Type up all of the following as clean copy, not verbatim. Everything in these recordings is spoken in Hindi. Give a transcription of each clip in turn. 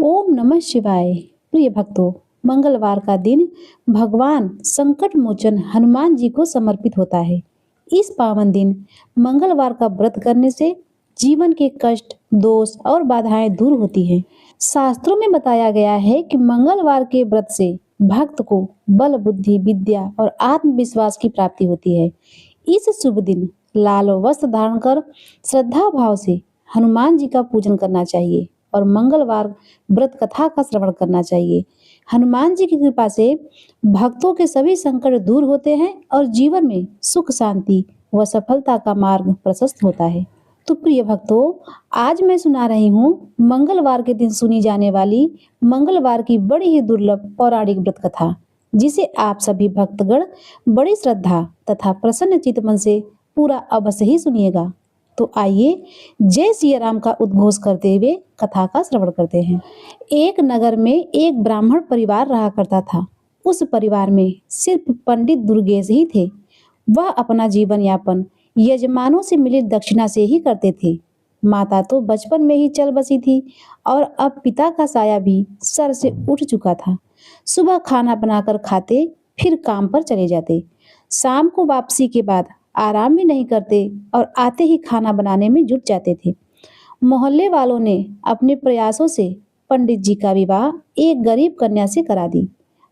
ओम नमः शिवाय। प्रिय भक्तों, मंगलवार का दिन भगवान संकट मोचन हनुमान जी को समर्पित होता है। इस पावन दिन मंगलवार का व्रत करने से जीवन के कष्ट, दोष और बाधाएं दूर होती हैं। शास्त्रों में बताया गया है कि मंगलवार के व्रत से भक्त को बल, बुद्धि, विद्या और आत्मविश्वास की प्राप्ति होती है। इस शुभ दिन लाल वस्त्र धारण कर श्रद्धा भाव से हनुमान जी का पूजन करना चाहिए और मंगलवार व्रत कथा का श्रवण करना चाहिए। हनुमान जी की कृपा से भक्तों के सभी संकट दूर होते हैं और जीवन में सुख, शांति व सफलता का मार्ग प्रशस्त होता है। तो प्रिय भक्तों, आज मैं सुना रही हूँ मंगलवार के दिन सुनी जाने वाली मंगलवार की बड़ी ही दुर्लभ पौराणिक व्रत कथा, जिसे आप सभी भक्तगण बड़ी श्रद्धा तथा प्रसन्न चित्त मन से पूरा अवश्य ही सुनिएगा। तो आइए जय सिया राम का उद्घोष करते हुए कथा का श्रवण करते हैं। एक नगर में एक ब्राह्मण परिवार रहा करता था। उस परिवार में सिर्फ पंडित दुर्गेश ही थे। वह अपना जीवन यापन यजमानों से मिली दक्षिणा से ही करते थे। माता तो बचपन में ही चल बसी थी और अब पिता का साया भी सर से उठ चुका था। सुबह खाना बनाकर खाते, फिर काम पर चले जाते। शाम को वापसी के बाद आराम भी नहीं करते और आते ही खाना बनाने में जुट जाते थे। मोहल्ले वालों ने अपने प्रयासों से पंडित जी का विवाह एक गरीब कन्या से करा दी।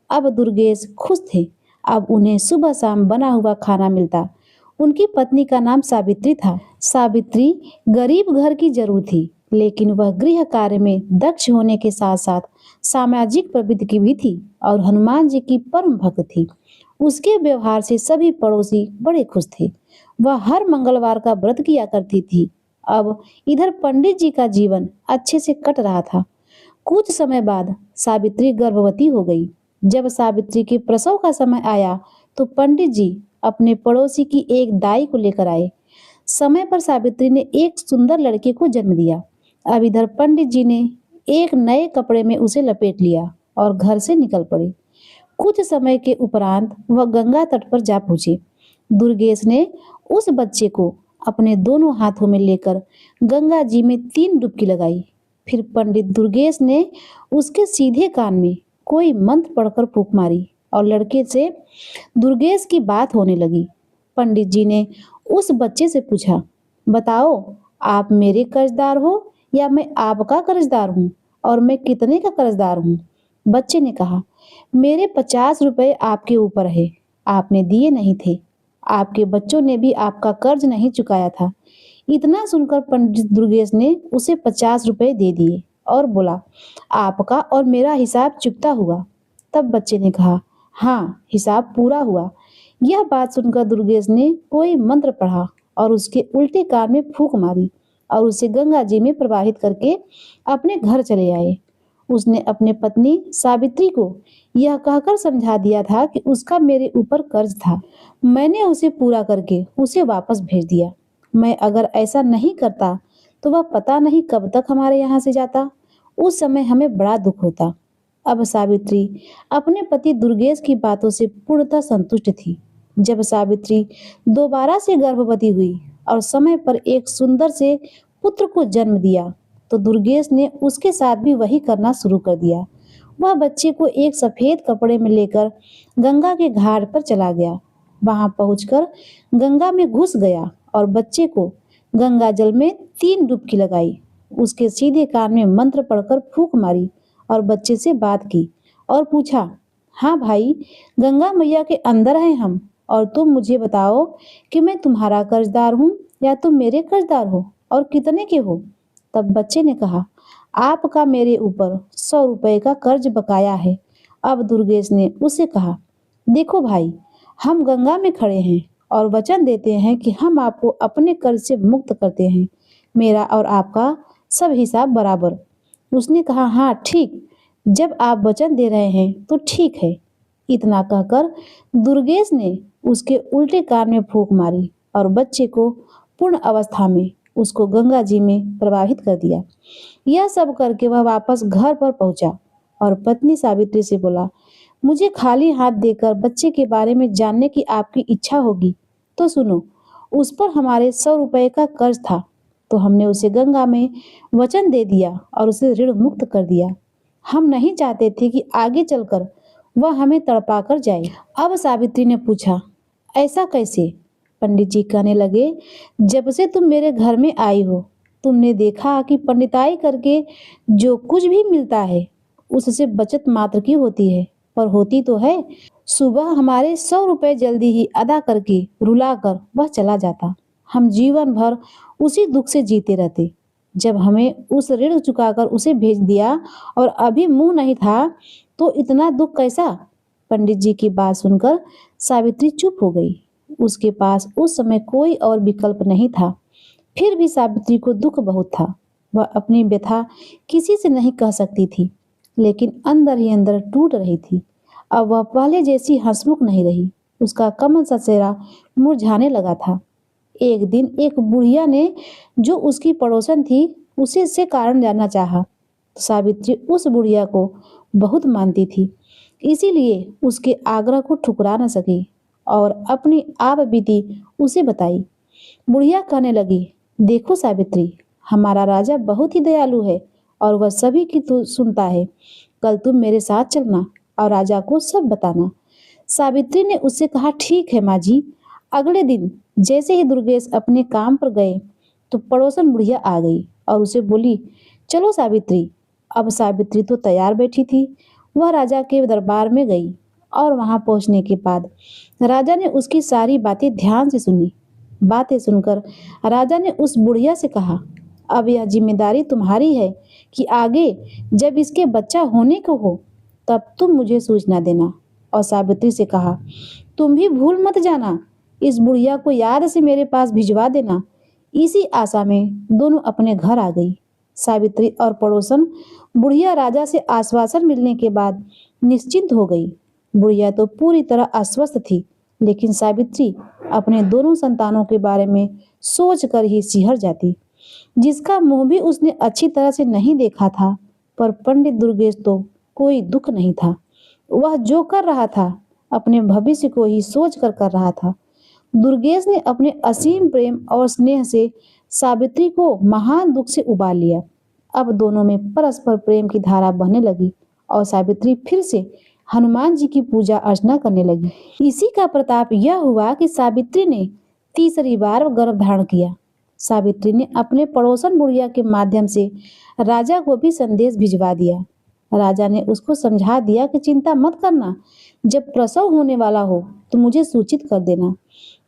अब दुर्गेश खुश थे। अब उन्हें सुबह शाम बना हुआ खाना मिलता। उनकी पत्नी का नाम सावित्री था। सावित्री गरीब घर की जरूर थी, लेकिन वह गृह कार्य में दक्ष होने के साथ साथ सामाजिक प्रवृत्ति की भी थी और हनुमान जी की परम भक्त थी। उसके व्यवहार से सभी पड़ोसी बड़े खुश थे। वह हर मंगलवार का व्रत किया करती थी। अब इधर पंडित जी का जीवन अच्छे से कट रहा था। कुछ समय बाद सावित्री गर्भवती हो गई। जब सावित्री के प्रसव का समय आया तो पंडित जी अपने पड़ोसी की एक दाई को लेकर आए। समय पर सावित्री ने एक सुंदर लड़के को जन्म दिया। अब इधर पंडित जी ने एक नए कपड़े में उसे लपेट लिया और घर से निकल पड़े। कुछ समय के उपरांत वह गंगा तट पर जा पहुंचे। दुर्गेश ने उस बच्चे को अपने दोनों हाथों में लेकर गंगा जी में 3 डुबकी लगाई। फिर पंडित दुर्गेश ने उसके सीधे कान में कोई मंत्र पढ़कर फूंक मारी और लड़के से दुर्गेश की बात होने लगी। पंडित जी ने उस बच्चे से पूछा, बताओ, आप मेरे कर्जदार हो या मैं आपका कर्जदार हूँ, और मैं कितने का कर्जदार हूँ? बच्चे ने कहा, मेरे 50 रुपए आपके ऊपर है, आपने दिए नहीं थे। आपके बच्चों ने भी आपका कर्ज नहीं चुकाया था। इतना सुनकर पंडित दुर्गेश ने उसे 50 रुपए दे दिए और बोला, आपका और मेरा हिसाब चुकता हुआ। तब बच्चे ने कहा, हाँ, हिसाब पूरा हुआ। यह बात सुनकर दुर्गेश ने कोई मंत्र पढ़ा और उसके उल्टे कान में फूंक मारी और उसे गंगा जी में प्रवाहित करके अपने घर चले आए। उसने अपने पत्नी सावित्री को यह कहकर समझा दिया था कि उसका मेरे ऊपर कर्ज था, मैंने उसे पूरा करके उसे वापस भेज दिया। मैं अगर ऐसा नहीं करता तो वह पता नहीं कब तक हमारे यहाँ से जाता। उस समय हमें बड़ा दुख होता। अब सावित्री अपने पति दुर्गेश की बातों से पूर्णतः संतुष्ट थी। जब सावित्री दोबारा से गर्भवती हुई और समय पर एक सुंदर से पुत्र को जन्म दिया तो दुर्गेश ने उसके साथ भी वही करना शुरू कर दिया। वह बच्चे को एक सफेद कपड़े में लेकर गंगा के घाट पर चला गया। वहां पहुंचकर गंगा में घुस गया और बच्चे को गंगा जल में 3 डुबकी लगाई। उसके सीधे कान में मंत्र पढ़कर फूंक मारी और बच्चे से बात की और पूछा, हाँ भाई, गंगा मैया के अंदर हैं हम, और तुम मुझे बताओ कि मैं तुम्हारा कर्जदार हूँ या तुम मेरे कर्जदार हो और कितने के हो? तब बच्चे ने कहा, आपका मेरे ऊपर 100 रुपए का कर्ज बकाया है। अब दुर्गेश ने उसे कहा, देखो भाई, हम गंगा में खड़े हैं और वचन देते हैं कि हम आपको अपने कर्ज से मुक्त करते हैं। मेरा और आपका सब हिसाब बराबर। उसने कहा, हाँ ठीक, जब आप वचन दे रहे हैं तो ठीक है। इतना कहकर दुर्गेश ने उसके उल्टे कान में फूंक मारी और बच्चे को पूर्ण अवस्था में उसको गंगा जी में प्रवाहित कर दिया। यह सब करके वह वापस घर पर पहुंचा और पत्नी सावित्री से बोला, मुझे खाली हाथ देकर बच्चे के बारे में जानने की आपकी इच्छा होगी तो सुनो, उस पर हमारे 100 रुपए का कर्ज था, तो हमने उसे गंगा में वचन दे दिया और उसे ऋण मुक्त कर दिया। हम नहीं चाहते थे कि आगे चलकर वह हमें तड़पा कर जाए। अब सावित्री ने पूछा, ऐसा कैसे? पंडित जी कहने लगे, जब से तुम मेरे घर में आई हो, तुमने देखा कि पंडिताई करके जो कुछ भी मिलता है उससे बचत मात्र की होती है, पर होती तो है। सुबह हमारे 100 रुपए जल्दी ही अदा करके रुलाकर वह चला जाता। हम जीवन भर उसी दुख से जीते रहते। जब हमें उस ऋण चुकाकर उसे भेज दिया और अभी मुंह नहीं था, तो इतना दुख कैसा? पंडित जी की बात सुनकर सावित्री चुप हो गई। उसके पास उस समय कोई और विकल्प नहीं था। फिर भी सावित्री को दुख बहुत था। वह अपनी व्यथा किसी से नहीं कह सकती थी, लेकिन अंदर ही अंदर टूट रही थी। अब वह पहले जैसी हंसमुख नहीं रही। उसका कमल सा चेहरा मुरझाने लगा था। एक दिन एक बुढ़िया ने, जो उसकी पड़ोसन थी, उसे से कारण जानना चाहा। तो सावित्री उस बुढ़िया को बहुत मानती थी, इसीलिए उसके आग्रह को ठुकरा न सकी और अपनी आप बीती उसे बताई। बुढ़िया कहने लगी, देखो सावित्री, हमारा राजा बहुत ही दयालु है और वह सभी की तो सुनता है। कल तुम मेरे साथ चलना और राजा को सब बताना। सावित्री ने उससे कहा, ठीक है माँ जी। अगले दिन जैसे ही दुर्गेश अपने काम पर गए, तो पड़ोसन बुढ़िया आ गई और उसे बोली, चलो सावित्री। अब सावित्री तो तैयार बैठी थी। वह राजा के दरबार में गई और वहां पहुंचने के बाद राजा ने उसकी सारी बातें ध्यान से सुनी। बातें सुनकर राजा ने उस बुढ़िया से कहा, अब यह जिम्मेदारी तुम्हारी है कि आगे जब इसके बच्चा होने को हो, तब तुम मुझे सूचना देना। और सावित्री से कहा, तुम भी भूल मत जाना, इस बुढ़िया को याद से मेरे पास भिजवा देना। इसी आशा में दोनों अपने घर आ गई। सावित्री और पड़ोसन बुढ़िया राजा से आश्वासन मिलने के बाद निश्चिंत हो गई। बुढ़िया तो पूरी तरह अस्वस्थ थी, लेकिन सावित्री अपने दोनों संतानों के बारे में सोच कर ही सिहर जाती, जिसका मुंह भी उसने अच्छी तरह से नहीं देखा था। पर पंडित दुर्गेश तो कोई दुख नहीं था। वह जो कर रहा था अपने भविष्य को ही सोच कर रहा था। दुर्गेश ने अपने असीम प्रेम और स्नेह से सावित्री को महान दुख से उबाल लिया। अब दोनों में परस्पर प्रेम की धारा बहने लगी और सावित्री फिर से हनुमान जी की पूजा अर्चना करने लगी। इसी का प्रताप यह हुआ कि सावित्री ने तीसरी बार गर्भ धारण किया। सावित्री ने अपने पड़ोसन बुढ़िया के माध्यम से राजा को भी संदेश भिजवा दिया। राजा ने उसको समझा दिया कि चिंता मत करना, जब प्रसव होने वाला हो तो मुझे सूचित कर देना,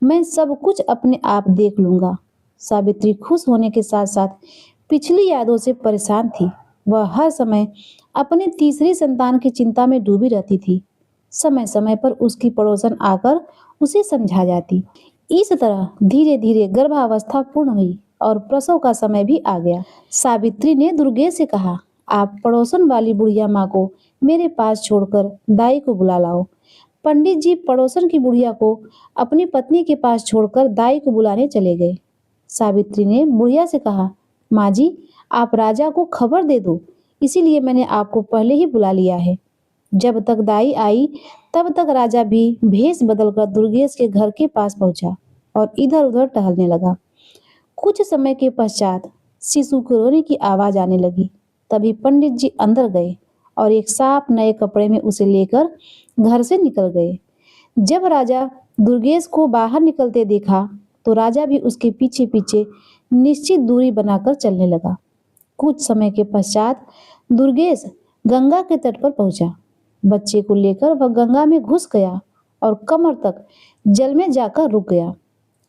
मैं सब कुछ अपने आप देख लूंगा। सावित्री खुश होने के साथ साथ पिछली यादों से परेशान थी। वह हर समय अपने तीसरी संतान की चिंता में डूबी रहती थी। समय समय पर उसकी पड़ोसन आकर उसे समझा जाती। इस तरह धीरे धीरे गर्भावस्था पूर्ण हुई और प्रसव का समय भी आ गया। सावित्री ने दुर्गेश से कहा, आप पड़ोसन वाली बुढ़िया माँ को मेरे पास छोड़कर दाई को बुला लाओ। पंडित जी पड़ोसन की बुढ़िया को अपनी पत्नी के पास छोड़कर दाई को बुलाने चले गए। सावित्री ने बुढ़िया से कहा, माँ जी, आप राजा को खबर दे दो, इसीलिए मैंने आपको पहले ही बुला लिया है। जब तक दाई आई, तब तक राजा भी भेष बदलकर दुर्गेश के घर के पास पहुंचा और इधर उधर टहलने लगा। कुछ समय के पश्चात शिशु के रोने की आवाज आने लगी। तभी पंडित जी अंदर गए और एक साफ नए कपड़े में उसे लेकर घर से निकल गए। जब राजा दुर्गेश को बाहर निकलते देखा, तो राजा भी उसके पीछे पीछे निश्चित दूरी बनाकर चलने लगा। कुछ समय के पश्चात दुर्गेश गंगा के तट पर पहुंचा। बच्चे को लेकर वह गंगा में घुस गया और कमर तक जल में जाकर रुक गया।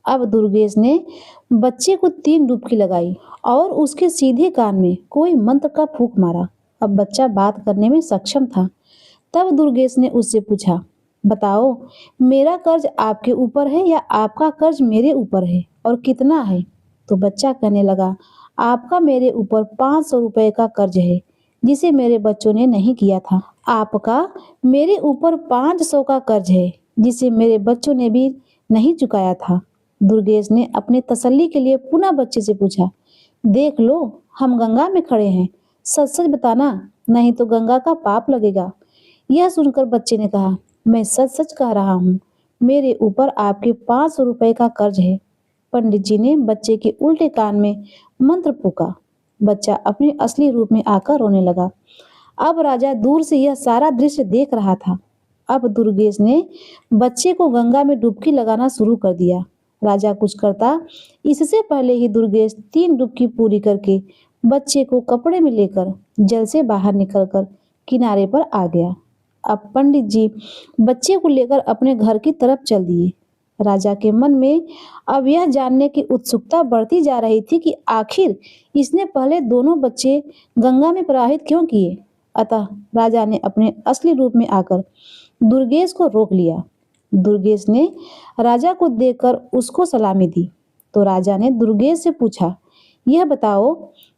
अब दुर्गेश ने बच्चे को 3 डुबकी लगाई और उसके सीधे कान में कोई मंत्र का फूंक मारा। अब बच्चा बात करने में सक्षम था। तब दुर्गेश ने उससे पूछा, बताओ, मेरा कर्ज आपके ऊपर है या आपका कर्ज मेरे ऊपर है, और कितना है? तो बच्चा कहने लगा, आपका मेरे ऊपर 500 रुपए का कर्ज है, जिसे मेरे बच्चों ने नहीं किया था। आपका मेरे ऊपर 500 का कर्ज है, जिसे मेरे बच्चों ने भी नहीं चुकाया था। दुर्गेश ने अपने तसल्ली के लिए पुनः बच्चे से पूछा, देख लो, हम गंगा में खड़े हैं, सच सच बताना, नहीं तो गंगा का पाप लगेगा। यह सुनकर बच्चे ने कहा, मैं सच सच कह रहा हूँ, मेरे ऊपर आपके 500 रुपए का कर्ज है। पंडित जी ने बच्चे के उल्टे कान में मंत्र फूका। बच्चा अपने असली रूप में आकर रोने लगा। अब राजा दूर से यह सारा दृश्य देख रहा था। अब दुर्गेश ने बच्चे को गंगा में डुबकी लगाना शुरू कर दिया। राजा कुछ करता इससे पहले ही दुर्गेश 3 डुबकी पूरी करके बच्चे को कपड़े में लेकर जल से बाहर निकलकर किनारे पर आ गया। अब पंडित जी बच्चे को लेकर अपने घर की तरफ चल दिए। राजा के मन में अब यह जानने की उत्सुकता बढ़ती जा रही थी कि आखिर इसने पहले दोनों बच्चे गंगा में प्रवाहित क्यों किए। अतः राजा ने अपने असली रूप में आकर दुर्गेश को रोक लिया। दुर्गेश ने राजा को देखकर उसको सलामी दी। तो राजा ने दुर्गेश से पूछा, यह बताओ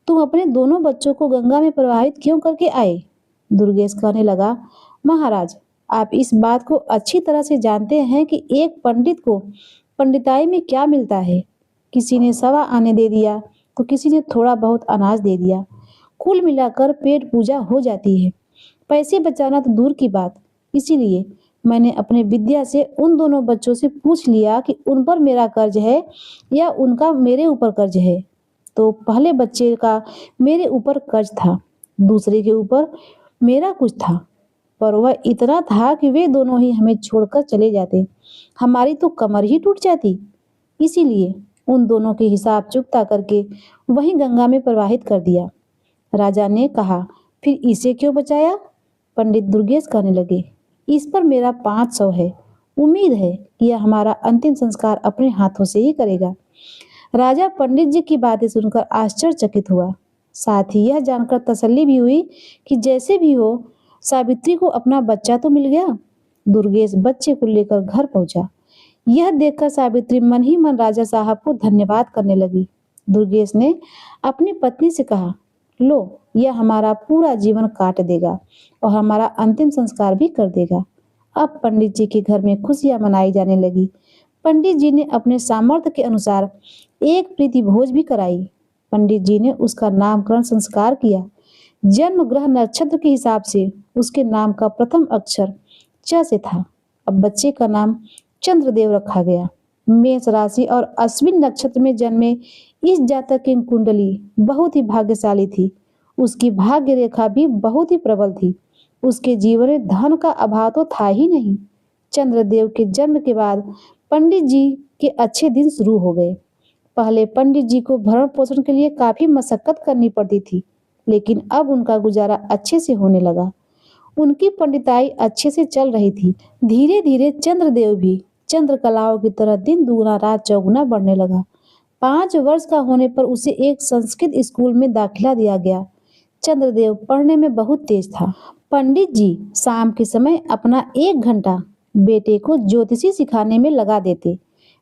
तुम अपने दोनों बच्चों को गंगा में प्रवाहित क्यों करके आए। दुर्गेश कहने लगा, महाराज आप इस बात को अच्छी तरह से जानते हैं कि एक पंडित को पंडिताई में क्या मिलता है। किसी ने 1.25 आने दे दिया तो किसी ने थोड़ा बहुत अनाज दे दिया, कुल मिलाकर पेट पूजा हो जाती है। पैसे बचाना तो दूर की बात। इसीलिए मैंने अपने विद्या से उन दोनों बच्चों से पूछ लिया कि उन पर मेरा कर्ज है या उनका मेरे ऊपर कर्ज है। तो पहले बच्चे का मेरे ऊपर कर्ज था, दूसरे के ऊपर मेरा कुछ था, पर वह इतना था कि वे दोनों ही हमें छोड़कर चले जाते, हमारी तो कमर ही टूट जाती। इसीलिए उन दोनों के हिसाब चुकता करके वहीं गंगा में प्रवाहित कर दिया। राजा ने कहा, फिर इसे क्यों बचाया। पंडित दुर्गेश कहने लगे, इस पर मेरा 500 है। उम्मीद है कि यह हमारा अंतिम संस्कार अपने हाथों से ही करेगा। राजा पंडित जी की बातें सुनकर आश्चर्यचकित हुआ। साथ ही यह जानकर तसल्ली भी हुई कि जैसे भी हो सावित्री को अपना बच्चा तो मिल गया। दुर्गेश बच्चे को लेकर घर पहुंचा। यह देखकर सावित्री मन ही मन राजा साहब को धन्यवाद करने लगी। दुर्गेश ने अपनी पत्नी से कहा, लो यह हमारा पूरा जीवन काट देगा और हमारा अंतिम संस्कार भी कर देगा। अब पंडित जी के घर में खुशियां मनाई जाने लगी। पंडित जी ने अपने सामर्थ्य के अनुसार एक प्रीति भोज भी कराई। पंडित जी ने उसका नामकरण संस्कार किया। जन्म ग्रह नक्षत्र के हिसाब से उसके नाम का प्रथम अक्षर च से था। अब बच्चे का नाम चंद्रदेव रखा गया। मेष राशि और अश्विन नक्षत्र में जन्मे इस जातक की कुंडली बहुत ही भाग्यशाली थी। उसकी भाग्य रेखा भी बहुत ही प्रबल थी। उसके जीवन में धन का अभाव तो था ही नहीं। चंद्रदेव के जन्म के बाद पंडित जी के अच्छे दिन शुरू हो गए। पहले पंडित जी को भरण पोषण के लिए काफी मशक्कत करनी पड़ती थी, लेकिन अब उनका गुजारा अच्छे से होने लगा। उनकी पंडिताई अच्छे से चल रही थी। धीरे धीरे चंद्रदेव भी चंद्रकलाओं की तरह दिन दुगुना रात चौगुना बढ़ने लगा। 5 वर्ष का होने पर उसे एक संस्कृत स्कूल में दाखिला दिया गया। चंद्रदेव पढ़ने में बहुत तेज था। पंडित जी शाम के समय अपना 1 घंटा बेटे को ज्योतिषी सिखाने में लगा देते।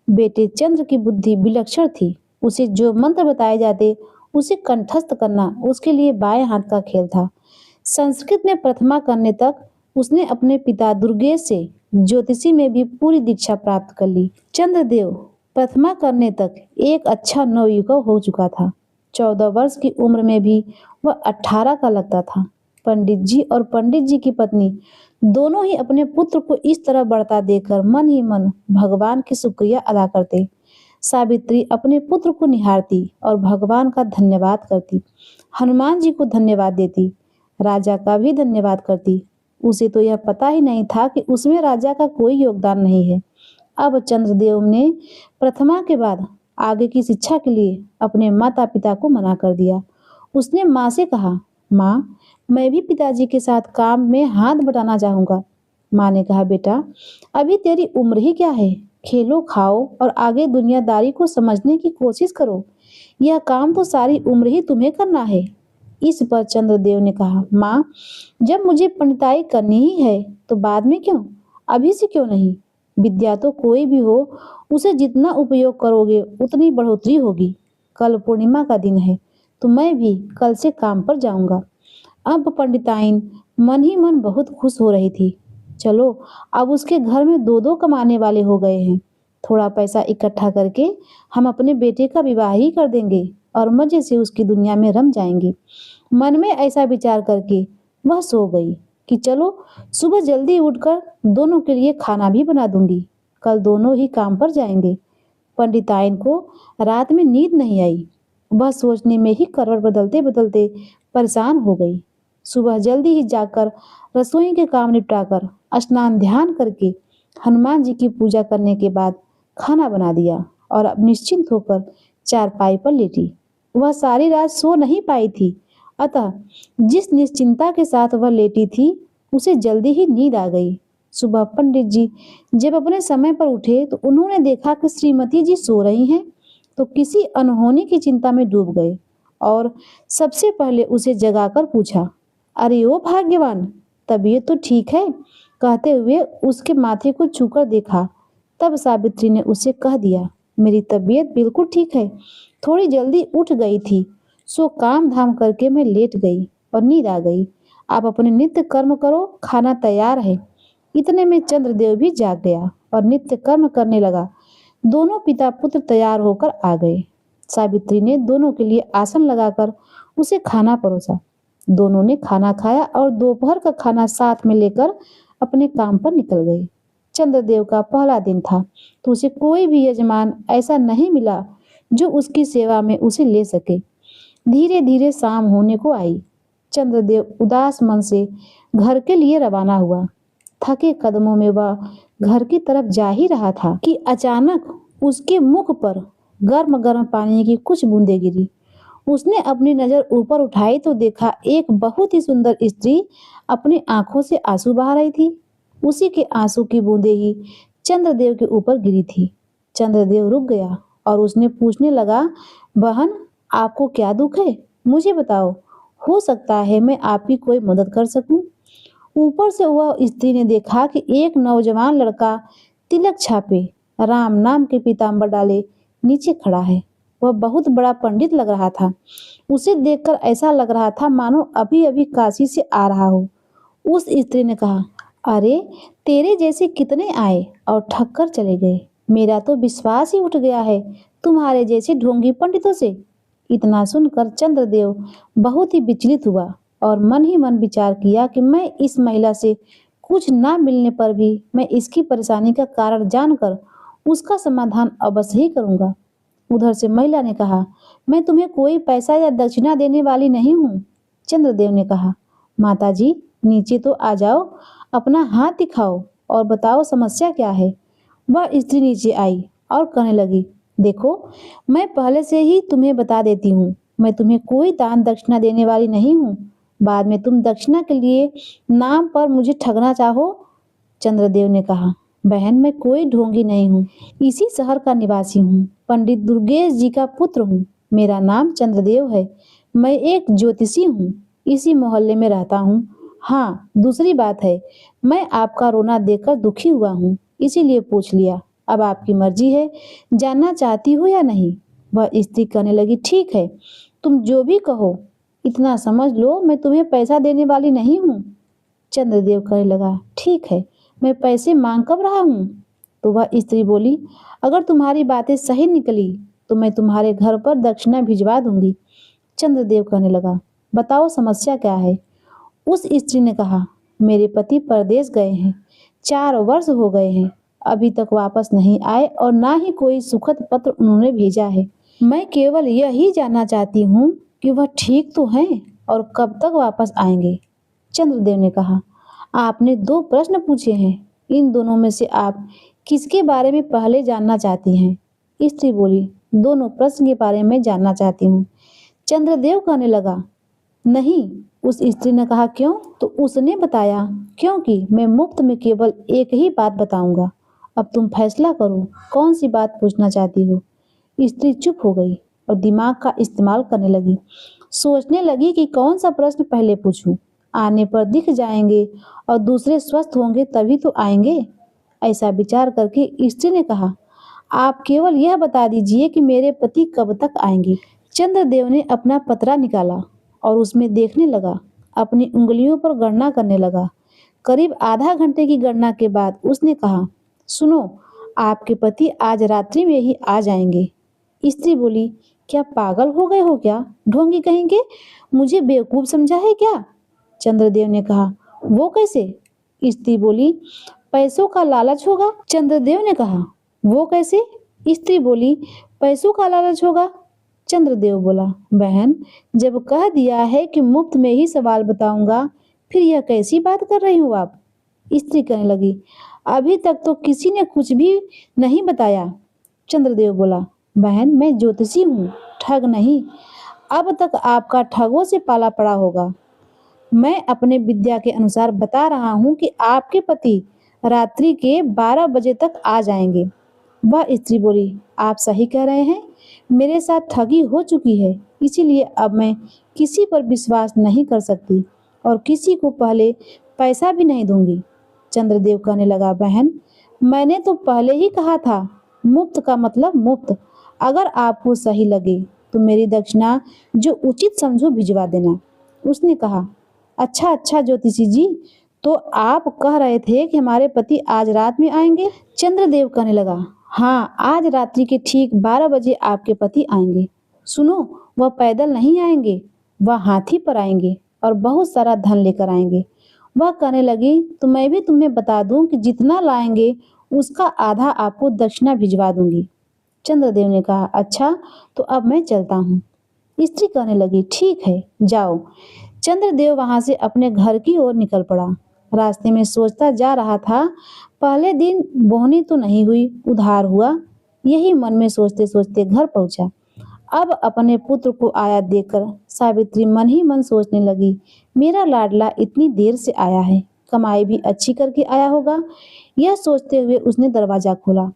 बेटे चंद्र की बुद्धि विलक्षण थी। उसे जो मंत्र बताए जाते उसे कंठस्थ करना उसके लिए बाएं हाथ का खेल था। संस्कृत में प्रथमा करने तक उसने अपने पिता दुर्गेश से ज्योतिषी में भी पूरी दीक्षा प्राप्त कर ली। चंद्रदेव प्रथमा करने तक एक अच्छा नवयुवक हो चुका था। 14 वर्ष की उम्र में भी वह 18 का लगता था। पंडित जी और पंडित जी की पत्नी दोनों ही अपने पुत्र को इस तरह बढ़ता देखकर मन ही मन भगवान की शुक्रिया अदा करते। सावित्री अपने पुत्र को निहारती और भगवान का धन्यवाद करती। हनुमान जी को धन्यवाद देती, राजा का भी धन्यवाद करती। उसे तो यह पता ही नहीं था कि उसमें राजा का कोई योगदान नहीं है। अब चंद्रदेव ने प्रथमा के बाद आगे की शिक्षा के लिए अपने माता पिता को मना कर दिया। उसने माँ से कहा, माँ मैं भी पिताजी के साथ काम में हाथ बटाना चाहूंगा। माँ ने कहा, बेटा अभी तेरी उम्र ही क्या है, खेलो खाओ और आगे दुनियादारी को समझने की कोशिश करो। यह काम तो सारी उम्र ही तुम्हें करना है। इस पर चंद्रदेव ने कहा, माँ जब मुझे पंडिताई करनी ही है तो बाद में क्यों, अभी से क्यों नहीं। विद्या तो कोई भी हो उसे जितना उपयोग करोगे उतनी बढ़ोतरी होगी। कल पूर्णिमा का दिन है तो मैं भी कल से काम पर जाऊंगा। अब पंडिताइन मन ही मन बहुत खुश हो रही थी। चलो अब उसके घर में 2-2 कमाने वाले हो गए हैं। थोड़ा पैसा इकट्ठा करके हम अपने बेटे का विवाह ही कर देंगे और मजे से उसकी दुनिया में रम जाएंगे। मन में ऐसा विचार करके वह सो गई कि चलो सुबह जल्दी उठकर दोनों के लिए खाना भी बना दूंगी, कल दोनों ही काम पर जाएंगे। पंडिताइन को रात में नींद नहीं आई। वह सोचने में ही करवट बदलते बदलते परेशान हो गई। सुबह जल्दी ही जाकर रसोई के काम निपटाकर स्नान ध्यान करके हनुमान जी की पूजा करने के बाद खाना बना दिया और अब निश्चिंत होकर चारपाई पर लेटी। वह सारी रात सो नहीं पाई थी, अतः जिस निश्चिंता के साथ वह लेटी थी उसे जल्दी ही नींद आ गई। सुबह पंडित जी जब अपने समय पर उठे तो उन्होंने देखा कि श्रीमती जी सो रही हैं, तो किसी अनहोनी की चिंता में डूब गए और सबसे पहले उसे जगाकर पूछा, अरे ओ भाग्यवान, तबीयत तो ठीक है? कहते हुए उसके माथे को छूकर देखा। तब सावित्री ने उसे कह दिया, मेरी तबीयत बिल्कुल ठीक है, थोड़ी जल्दी उठ गई थी, सो काम धाम करके मैं लेट गई और नींद आ गई। आप अपने नित्य कर्म करो, खाना तैयार है। इतने में चंद्रदेव भी जाग गया और नित्य कर्म करने लगा। दोनों पिता पुत्र तैयार होकर आ गए। सावित्री ने दोनों के लिए आसन लगाकर उसे खाना परोसा। दोनों ने खाना खाया और दोपहर का खाना साथ में लेकर अपने काम पर निकल गए। चंद्रदेव का पहला दिन था, तो उसे कोई भी यजमान ऐसा नहीं मिला जो उसकी सेवा में उसे ले सके। धीरे धीरे शाम होने को आई। चंद्रदेव उदास मन से घर के लिए रवाना हुआ। थके कदमों में वह घर की तरफ जा ही रहा था कि अचानक उसके मुख पर गर्म गर्म पानी की कुछ बूंदें गिरी। उसने अपनी नजर ऊपर उठाई तो देखा एक बहुत ही सुंदर स्त्री अपनी आंखों से आंसू बहा रही थी। उसी के आंसू की बूंदें ही चंद्रदेव के ऊपर गिरी थी। चंद्रदेव रुक गया और उसने पूछने लगा, बहन, आपको क्या दुख है? मुझे बताओ, हो सकता है मैं आपकी कोई मदद कर सकूं। ऊपर से वह स्त्री ने देखा कि एक नौजवान लड़का तिलक छापे, राम नाम के पीताम्बर डाले नीचे खड़ा है। वह बहुत बड़ा पंडित लग रहा था। उसे देखकर ऐसा लग रहा था मानो अभी अभी काशी से आ रहा हो। उस स्त्री ने कहा, अरे तेरे जैसे कितने आए और ठग कर चले गए। मेरा तो विश्वास ही उठ गया है तुम्हारे जैसे ढोंगी पंडितों से। इतना सुनकर चंद्रदेव बहुत ही विचलित हुआ और मन ही मन विचार किया कि मैं इस महिला से कुछ ना मिलने पर भी मैं इसकी परेशानी का कारण जानकर उसका समाधान अवश्य ही करूंगा। उधर से महिला ने कहा, मैं तुम्हें कोई पैसा या दक्षिणा देने वाली नहीं हूँ। चंद्रदेव ने कहा, माता जी नीचे तो आ जाओ, अपना हाथ दिखाओ और बताओ समस्या क्या है। वह स्त्री नीचे आई और कहने लगी, देखो मैं पहले से ही तुम्हें बता देती हूँ, मैं तुम्हें कोई दान दक्षिणा देने वाली नहीं हूँ। बाद में तुम दक्षिणा के लिए नाम पर मुझे ठगना चाहो। चंद्रदेव ने कहा, बहन मैं कोई ढोंगी नहीं हूँ, इसी शहर का निवासी हूँ, पंडित दुर्गेश जी का पुत्र हूँ। मेरा नाम चंद्रदेव है। मैं एक ज्योतिषी हूँ, इसी मोहल्ले में रहता हूँ। हाँ, दूसरी बात है, मैं आपका रोना देखकर दुखी हुआ हूँ, इसीलिए पूछ लिया। अब आपकी मर्जी है, जानना चाहती हो या नहीं। वह स्त्री कहने लगी, ठीक है, तुम जो भी कहो, इतना समझ लो मैं तुम्हें पैसा देने वाली नहीं हूँ। चंद्रदेव कहने लगा, ठीक है, मैं पैसे मांग कब रहा हूँ? तो वह स्त्री बोली, अगर तुम्हारी बातें सही निकली तो मैं तुम्हारे घर पर दक्षिणा भिजवा दूंगी। चंद्रदेव कहने लगा, बताओ समस्या क्या है? उस स्त्री ने कहा, मेरे पति परदेश गए हैं, 4 वर्ष हो गए हैं, अभी तक वापस नहीं आए और ना ही कोई सुखद पत्र उन्होंने भेजा है। मैं केवल यही जानना चाहती हूँ कि वह ठीक तो हैं और कब तक वापस आएंगे। चंद्रदेव ने कहा, आपने 2 प्रश्न पूछे हैं, इन दोनों में से आप किसके बारे में पहले जानना चाहती हैं? स्त्री बोली, दोनों प्रश्न के बारे में जानना चाहती हूँ। चंद्रदेव कहने लगा, नहीं। उस स्त्री ने कहा, क्यों? तो उसने बताया, क्योंकि मैं मुफ्त में केवल एक ही बात बताऊंगा। अब तुम फैसला करो, कौन सी बात पूछना चाहती हो। स्त्री चुप हो गई और दिमाग का इस्तेमाल करने लगी। सोचने लगी कि कौन सा प्रश्न पहले पूछूं। आने पर दिख जाएंगे और दूसरे स्वस्थ होंगे तभी तो आएंगे। ऐसा विचार करके स्त्री ने कहा, आप केवल यह बता दीजिए कि मेरे पति कब तक आएंगे। चंद्रदेव ने अपना पतरा निकाला और उसमें देखने लगा। अपनी उंगलियों पर गणना करने लगा। करीब आधा घंटे की गणना के बाद उसने कहा, सुनो, आपके पति आज रात्रि में ही आ जाएंगे। स्त्री बोली, क्या पागल हो गए हो क्या? ढोंगी कहेंगे, मुझे बेवकूफ समझा है क्या? चंद्रदेव ने कहा, वो कैसे? स्त्री बोली, पैसों का लालच होगा। चंद्रदेव ने कहा, वो कैसे? स्त्री बोली, पैसों का लालच होगा। चंद्रदेव बोला, बहन जब कह दिया है कि मुफ्त में ही सवाल बताऊंगा, फिर यह कैसी बात कर रही हो आप? स्त्री कहने लगी, अभी तक तो किसी ने कुछ भी नहीं बताया। चंद्रदेव बोला, बहन मैं ज्योतिषी हूँ, ठग नहीं। अब तक आपका ठगों से पाला पड़ा होगा। मैं अपने विद्या के अनुसार बता रहा हूँ कि आपके पति रात्रि के 12 बजे तक आ जाएंगे। वह स्त्री बोली, आप सही कह रहे हैं, मेरे साथ ठगी हो चुकी है, इसीलिए अब मैं किसी पर विश्वास नहीं कर सकती और किसी को पहले पैसा भी नहीं दूंगी। चंद्रदेव कहने लगा, बहन मैंने तो पहले ही कहा था, मुफ्त का मतलब मुफ्त। अगर आपको सही लगे तो मेरी दक्षिणा जो उचित समझो भिजवा देना। उसने कहा, अच्छा अच्छा ज्योतिषी जी, तो आप कह रहे थे कि हमारे पति आज रात में आएंगे? चंद्रदेव कहने लगा, हाँ आज रात्रि के ठीक 12 बजे आपके पति आएंगे। सुनो, वह पैदल नहीं आएंगे, वह हाथी पर आएंगे और बहुत सारा धन लेकर आएंगे। वह कहने लगी, तो मैं भी तुम्हें बता दूं कि जितना लाएंगे उसका आधा आपको दक्षिणा भिजवा दूंगी। चंद्रदेव ने कहा, अच्छा तो अब मैं चलता हूँ। स्त्री कहने लगी, ठीक है जाओ। चंद्रदेव वहां से अपने घर की ओर निकल पड़ा। रास्ते में सोचता जा रहा था, पहले दिन बोहनी तो नहीं हुई, उधार हुआ। यही मन में सोचते सोचते घर पहुंचा। अब अपने पुत्र को आया देखकर सावित्री मन ही मन सोचने लगी, मेरा लाडला इतनी देर से आया है, कमाई भी अच्छी करके आया होगा। यह सोचते हुए उसने दरवाजा खोला,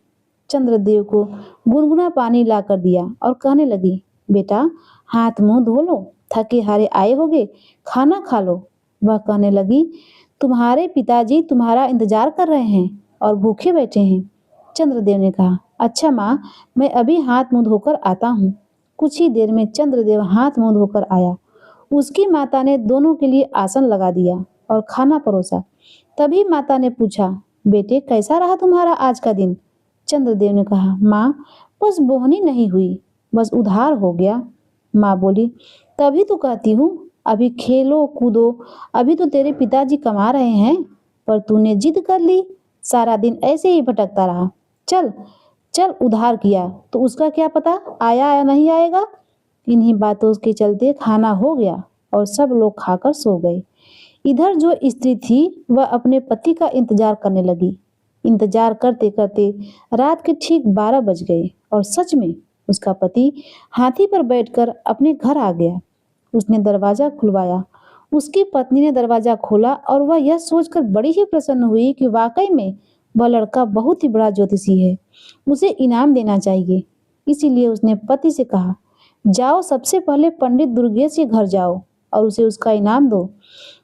चंद्रदेव को गुनगुना पानी ला कर दिया और कहने लगी, बेटा हाथ मुंह धो लो, थके हारे आए होगे, खाना खा लो। वह कहने लगी, तुम्हारे पिताजी तुम्हारा इंतजार कर रहे हैं और भूखे बैठे हैं। चंद्रदेव ने कहा, अच्छा माँ, मैं अभी हाथ मुंह धोकर आता हूँ। कुछ ही देर में चंद्रदेव हाथ मुंह धोकर आया। उसकी माता ने दोनों के लिए आसन लगा दिया और खाना परोसा। तभी माता ने पूछा, बेटे कैसा रहा तुम्हारा आज का दिन? चंद्रदेव ने कहा, माँ बस बोहनी नहीं हुई, बस उधार हो गया। माँ बोली, तभी तो कहती हूँ अभी खेलो कूदो, अभी तो तेरे पिताजी कमा रहे हैं, पर तूने जिद कर ली, सारा दिन ऐसे ही भटकता रहा। चल चल, उधार किया तो उसका क्या पता आया या नहीं आएगा। इन्हीं बातों के चलते खाना हो गया और सब लोग खाकर सो गए। इधर जो स्त्री थी वह अपने पति का इंतजार करने लगी। इंतजार करते करते रात के ठीक 12 बज गए और सच में उसका पति हाथी पर बैठकर अपने घर आ गया। उसने दरवाजा खुलवाया। उसकी पत्नी ने दरवाजा खोला और वह यह सोचकर बड़ी ही प्रसन्न हुई कि वाकई में वह लड़का बहुत ही बड़ा ज्योतिषी है, उसे इनाम देना चाहिए। इसीलिए उसने पति से कहा, जाओ सबसे पहले पंडित दुर्गेश के घर जाओ और उसे उसका इनाम दो।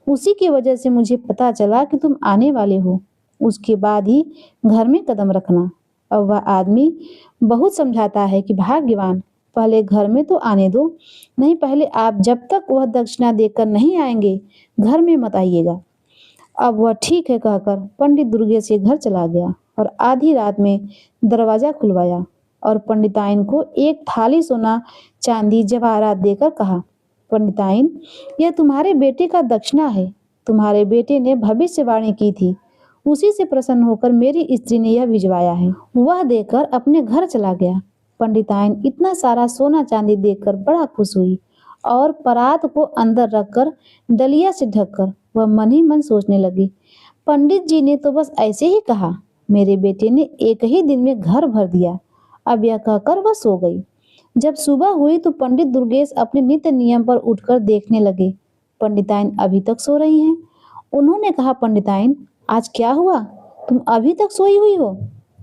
उसी की वजह से मुझे पता चला कि तुम आने वाले हो, उसके बाद ही घर में कदम रखना। अब वह आदमी बहुत समझाता है कि भाग्यवान, पहले घर में तो आने दो, नहीं पहले आप जब तक वह दक्षिणा देकर नहीं आएंगे घर में मत आइएगा। अब वह ठीक है कहकर पंडित दुर्गेश के घर चला गया और आधी रात में दरवाजा खुलवाया और पंडिताइन को एक थाली सोना चांदी जवाहरात देकर कहा, पंडिताइन यह तुम्हारे बेटे का दक्षिणा है, तुम्हारे बेटे ने भविष्यवाणी की थी, उसी से प्रसन्न होकर मेरी स्त्री ने यह भिजवाया है। वह देकर अपने घर चला गया। पंडिताइन इतना सारा सोना चांदी देखकर बड़ा खुश हुई और परात को अंदर रखकर डलिया से ढककर वह मन ही मन सोचने लगी, पंडित जी ने तो बस ऐसे ही कहा, मेरे बेटे ने एक ही दिन में घर भर दिया। अब यह कहकर वह सो गई। जब सुबह हुई तो पंडित दुर्गेश अपने नित्य नियम पर उठकर देखने लगे, पंडिताइन अभी तक सो रही हैं। उन्होंने कहा, पंडिताइन आज क्या हुआ, तुम अभी तक सोई हुई हो?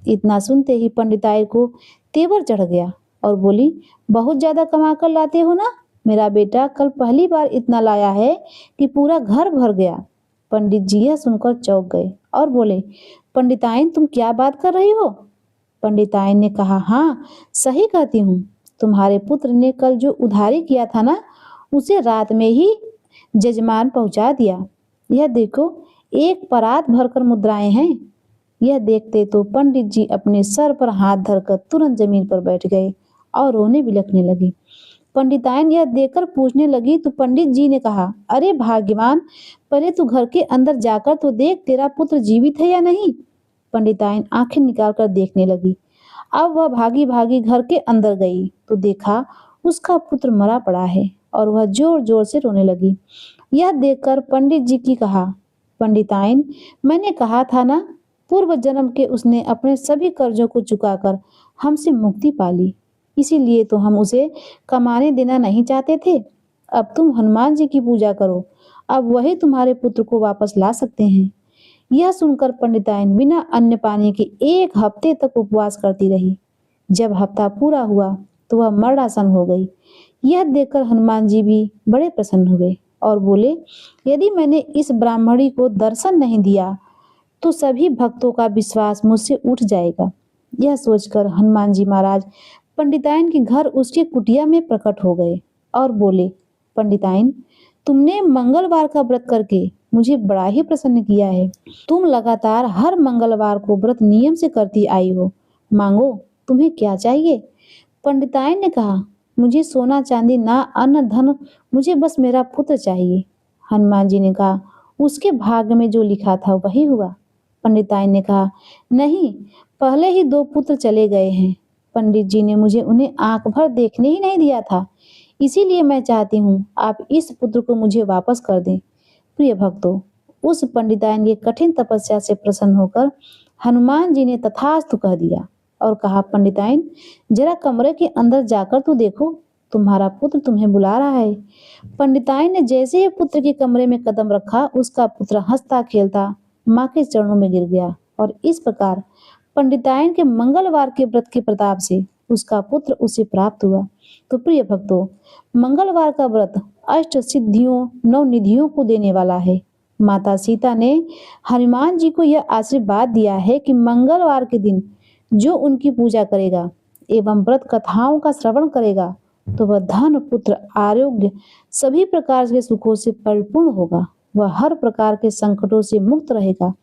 इतना सुनते ही पंडिताइन को तेवर चढ़ गया और बोली, बहुत ज्यादा कमा कर लाते हो ना, मेरा बेटा कल पहली बार इतना लाया है कि पूरा घर भर गया। पंडित जी यह सुनकर चौंक गए और बोले, पंडिताइन तुम क्या बात कर रही हो? पंडिताइन ने कहा, हाँ सही कहती हूँ, तुम्हारे पुत्र ने कल जो उधारी किया था ना, उसे रात में ही जजमान पहुंचा दिया। यह देखो, एक परात भरकर मुद्राएं हैं। यह देखते तो पंडित जी अपने सर पर हाथ धरकर तुरंत जमीन पर बैठ गए और रोने बिलखने लगे। पंडिताइन यह देखकर पूछने लगी तो पंडित जी ने कहा, अरे भाग्यवान, पहले तू घर के अंदर जाकर तो देख तेरा पुत्र जीवित है या नहीं। पंडिताइन आंखें निकाल कर देखने लगी। अब वह भागी भागी घर के अंदर गई तो देखा उसका पुत्र मरा पड़ा है और वह जोर जोर से रोने लगी। यह देखकर पंडित जी की कहा, पंडिताइन, मैंने कहा था ना, पूर्व जन्म के उसने अपने सभी कर्जों को चुकाकर हमसे मुक्ति पा ली, इसीलिए तो हम उसे कमाने देना नहीं चाहते थे। अब तुम हनुमान जी की पूजा करो, अब वही तुम्हारे पुत्र को वापस ला सकते हैं। यह सुनकर पंडिताइन बिना अन्न पानी के 1 हफ्ते तक उपवास करती रही। जब हफ्ता पूरा हुआ तो वह मरणासन हो गई। यह देखकर हनुमान जी भी बड़े प्रसन्न हुए और बोले, यदि मैंने इस ब्राह्मणी को दर्शन नहीं दिया तो सभी भक्तों का विश्वास मुझसे उठ जाएगा। यह सोचकर हनुमान जी महाराज पंडिताइन के घर उसके कुटिया में प्रकट हो गए और बोले, पंडिताइन, तुमने मंगलवार का व्रत करके मुझे बड़ा ही प्रसन्न किया है। तुम लगातार हर मंगलवार को व्रत नियम से करती आई हो। मांगो, तुम्हें क्या चाहिए? पंडिताइन ने कहा, मुझे सोना चांदी ना अन्न धन, मुझे बस मेरा पुत्र चाहिए। हनुमान जी ने कहा, उसके भाग्य में जो लिखा था वही हुआ। पंडिताइन ने कहा, नहीं, पहले ही 2 पुत्र चले गए हैं। पंडित जी ने मुझे उन्हें आंख भर देखने ही नहीं दिया था, इसीलिए मैं चाहती हूँ आप इस पुत्र को मुझे वापस कर दें। प्रिय भक्तों, उस पंडिताइन की कठिन तपस्या से प्रसन्न होकर हनुमान जी ने तथास्तु कह दिया और कहा, पंडिताइन, जरा कमरे के अंदर जाकर तो देखो, तुम्हारा पुत्र तुम्हें बुला रहा है। पंडिताइन ने जैसे ही पुत्र के कमरे में कदम रखा, उसका पुत्र हंसता खेलता माँ के चरणों में गिर गया और इस प्रकार पंडिताइन के मंगलवार के व्रत के प्रताप से उसका पुत्र उसे प्राप्त हुआ। तो प्रिय भक्तों, मंगलवार का व्रत अष्ट सिद्धियों 9 निधियों को देने वाला है। माता सीता ने हनुमान जी को यह आशीर्वाद दिया है कि मंगलवार के दिन जो उनकी पूजा करेगा एवं व्रत कथाओं का श्रवण करेगा तो वह धन, पुत्र, आरोग्य सभी प्रकार के सुखों से परिपूर्ण होगा। वह हर प्रकार के संकटों से मुक्त रहेगा।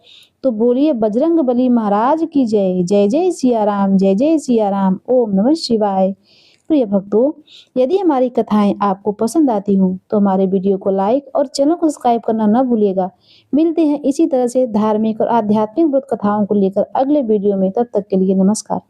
तो बोलिए बजरंग बली महाराज की जय। जय जय सिया राम, जय जय सिया राम। ओम नमः शिवाय। प्रिय भक्तों, यदि हमारी कथाएं आपको पसंद आती हों तो हमारे वीडियो को लाइक और चैनल को सब्सक्राइब करना न भूलिएगा। मिलते हैं इसी तरह से धार्मिक और आध्यात्मिक व्रत कथाओं को लेकर अगले वीडियो में। तब तक के लिए नमस्कार।